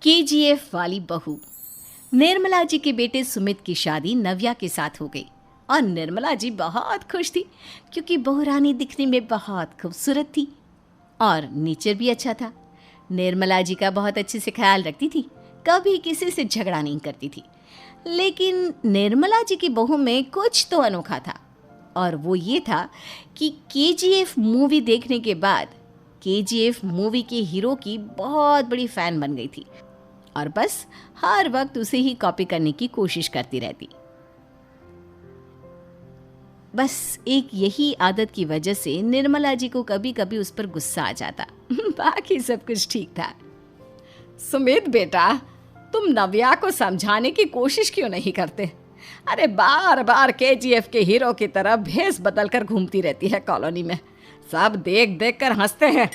KGF वाली बहू। निर्मला जी के बेटे सुमित की शादी नव्या के साथ हो गई और निर्मला जी बहुत खुश थी क्योंकि बहू रानी दिखने में बहुत खूबसूरत थी और नेचर भी अच्छा था। निर्मला जी का बहुत अच्छे से ख्याल रखती थी, कभी किसी से झगड़ा नहीं करती थी। लेकिन निर्मला जी की बहू में कुछ तो अनोखा था और वो ये था कि केजीएफ मूवी देखने के बाद केजीएफ मूवी के हीरो की बहुत बड़ी फ़ैन बन गई थी और बस हर वक्त उसे ही कॉपी करने की कोशिश करती रहती। बस एक यही आदत की वजह से निर्मला जी को कभी कभी उस पर गुस्सा आ जाता। बाकी सब कुछ ठीक था। सुमित बेटा, तुम नव्या को समझाने की कोशिश क्यों नहीं करते? अरे बार बार केजीएफ के हीरो की तरह भेस बदलकर घूमती रहती है कॉलोनी में। सब देख देख कर हंसते हैं।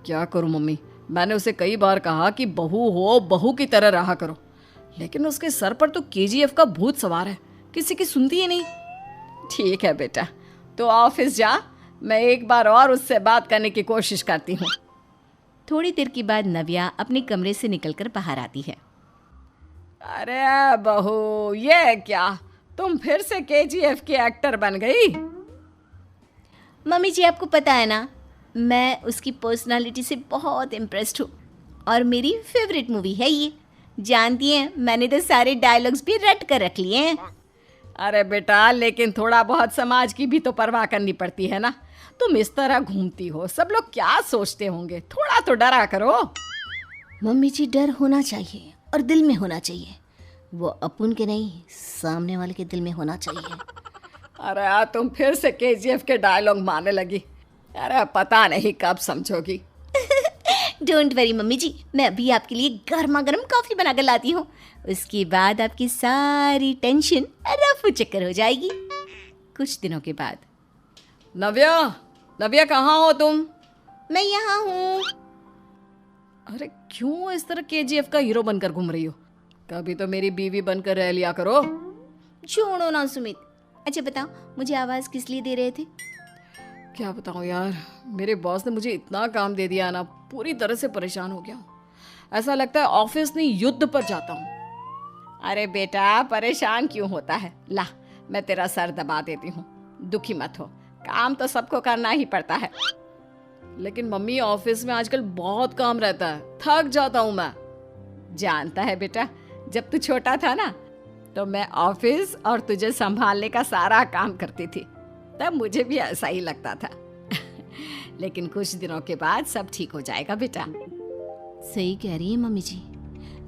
क्या करूं मम्मी, मैंने उसे कई बार कहा कि बहू हो, बहू की तरह रहा करो, लेकिन उसके सर पर तो केजीएफ का भूत सवार है, किसी की सुनती ही नहीं। ठीक है बेटा, तो ऑफिस जा, मैं एक बार और उससे बात करने की कोशिश करती हूँ। थोड़ी देर के बाद नव्या अपने कमरे से निकलकर बाहर आती है। अरे बहू, ये क्या, तुम फिर से केजीएफ की एक्टर बन गई? मम्मी जी, आपको पता है ना, मैं उसकी पर्सनालिटी से बहुत इम्प्रेस्ड हूँ और मेरी फेवरेट मूवी है ये। जानती हैं, मैंने तो सारे डायलॉग्स भी रट कर रख लिए हैं। अरे बेटा, लेकिन थोड़ा बहुत समाज की भी तो परवाह करनी पड़ती है ना। तुम इस तरह घूमती हो, सब लोग क्या सोचते होंगे, थोड़ा तो डरा करो। मम्मी जी, डर होना चाहिए और दिल में होना चाहिए। वो अपन के नहीं, सामने वाले के दिल में होना चाहिए। अरे तुम फिर से केजीएफ के डायलॉग मारने लगी। अरे पता नहीं कब समझोगी। डोंट वरी मम्मी जी, मैं अभी आपके लिए गर्मा गर्म कॉफ़ी बना कर लाती हूँ। उसके बाद आपकी सारी टेंशन रफू चक्कर हो जाएगी। कुछ दिनों के बाद। नव्या, नव्या कहाँ हो तुम? मैं यहाँ हूँ। अरे क्यों इस तरह केजीएफ का हीरो बनकर घूम रही हो? कभी तो मेरी बीवी बनकर रह लिया करो। छोड़ो ना सुमित। अच्छा बताओ, मुझे आवाज़ किस लिए दे रहे थे? क्या बताऊँ यार, मेरे बॉस ने मुझे इतना काम दे दिया ना, पूरी तरह से परेशान हो गया हूँ। ऐसा लगता है ऑफिस नहीं, युद्ध पर जाता हूँ। अरे बेटा, परेशान क्यों होता है? ला, मैं तेरा सर दबा देती हूँ, दुखी मत हो, काम तो सबको करना ही पड़ता है। लेकिन मम्मी, ऑफिस में आजकल बहुत काम रहता है, थक जाता हूँ मैं। जानता है बेटा, जब तू छोटा था ना, तो मैं ऑफिस और तुझे संभालने का सारा काम करती थी, तब मुझे भी ऐसा ही लगता था। लेकिन कुछ दिनों के बाद सब ठीक हो जाएगा बेटा। सही कह रही है मम्मी जी,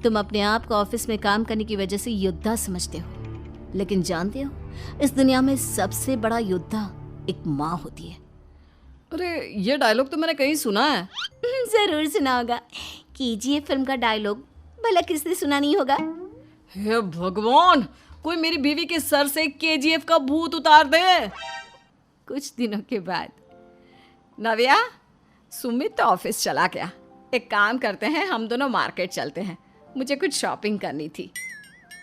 तुम अपने आप को ऑफिस में काम करने की वजह से योद्धा समझते हो, लेकिन जानते हो, इस दुनिया में सबसे बड़ा योद्धा एक माँ होती है। अरे ये डायलॉग तो मैंने कहीं सुना है। जरूर सुना होगा, केजीएफ फिल्म का डायलॉग, भला किसने सुना नहीं होगा? हे भगवान, कोई मेरी बीवी के सर से केजीएफ का भूत उतार दे। कुछ दिनों के बाद। नव्या, सुमित तो ऑफिस चला गया, एक काम करते हैं, हम दोनों मार्केट चलते हैं, मुझे कुछ शॉपिंग करनी थी।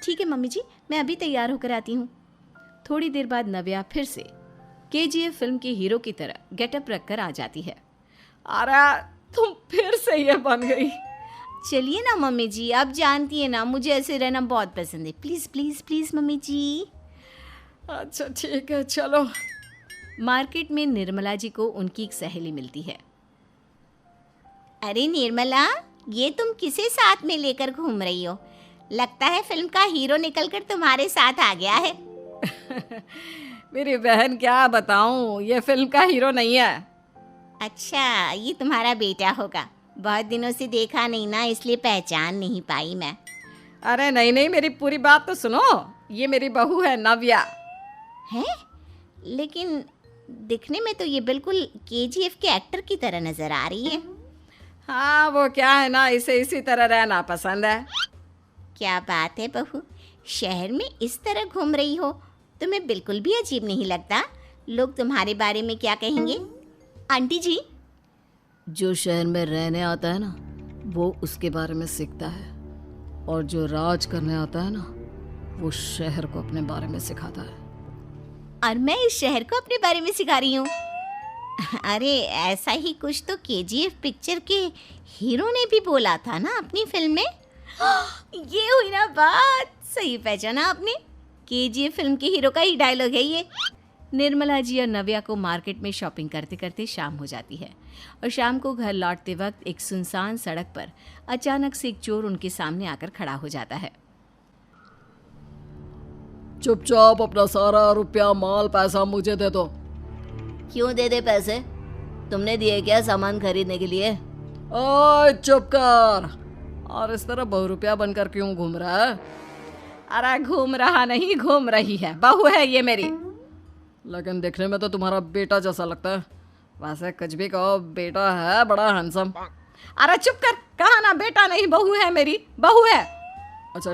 ठीक है मम्मी जी, मैं अभी तैयार होकर आती हूँ। थोड़ी देर बाद नव्या फिर से केजीएफ फिल्म के हीरो की तरह गेटअप रखकर आ जाती है। अरे तुम फिर से ये बन गई। चलिए ना मम्मी जी, आप जानती है ना, मुझे ऐसे रहना बहुत पसंद है। प्लीज़ प्लीज़ प्लीज़ मम्मी जी। अच्छा ठीक है, चलो। मार्केट में निर्मला जी को उनकी एक सहेली मिलती है। अरे निर्मला, ये तुम किसे साथ में लेकर घूम रही हो? लगता है फिल्म का हीरो निकलकर तुम्हारे साथ आ गया है। मेरी बहन, क्या बताऊं, ये फिल्म का हीरो नहीं है। अच्छा, ये तुम्हारा बेटा होगा। बहुत दिनों से देखा नहीं ना, इसलिए पहचान नहीं पाई मैं। अरे नहीं नहीं, मेरी पूरी बात तो सुनो। ये मेरी बहू है नव्या। है? लेकिन दिखने में तो ये बिल्कुल केजीएफ के एक्टर की तरह नजर आ रही है। हाँ, वो क्या है ना, इसे इसी तरह रहना पसंद है। क्या बात है बहू, शहर में इस तरह घूम रही हो, तुम्हें बिल्कुल भी अजीब नहीं लगता? लोग तुम्हारे बारे में क्या कहेंगे? आंटी जी, जो शहर में रहने आता है ना, वो उसके बारे में सीखता है, और जो राज करने आता है ना, वो शहर को अपने बारे में सिखाता है। और मैं इस शहर को अपने बारे में सिखा रही हूँ। अरे ऐसा ही कुछ तो केजीएफ पिक्चर के हीरो ने भी बोला था ना अपनी फिल्म में। ये हुई ना बात, सही पहचाना आपने। केजीएफ फिल्म के हीरो का ही डायलॉग है ये। निर्मला जी और नव्या को मार्केट में शॉपिंग करते करते शाम हो जाती है और शाम को घर लौटते वक्त एक सुनसान सड़क पर अचानक से एक चोर उनके सामने आकर खड़ा हो जाता है। चुपचाप अपना सारा रुपया माल पैसा मुझे दे दो। क्यों दे दे पैसे? तुमने दिए क्या सामान खरीदने के लिए? ओए चुप कर। और इस तरह बहुरुपया बनकर क्यों घूम रहा है? अरे घूम रहा नहीं, घूम रही है, बहू है ये मेरी। लेकिन देखने में तो तुम्हारा बेटा जैसा लगता है। वैसे कुछ भी कहो, बेटा है बड़ा हैंडसम। अरे चुप कर, कहा ना बेटा नहीं, बहू है मेरी, बहू है। अच्छा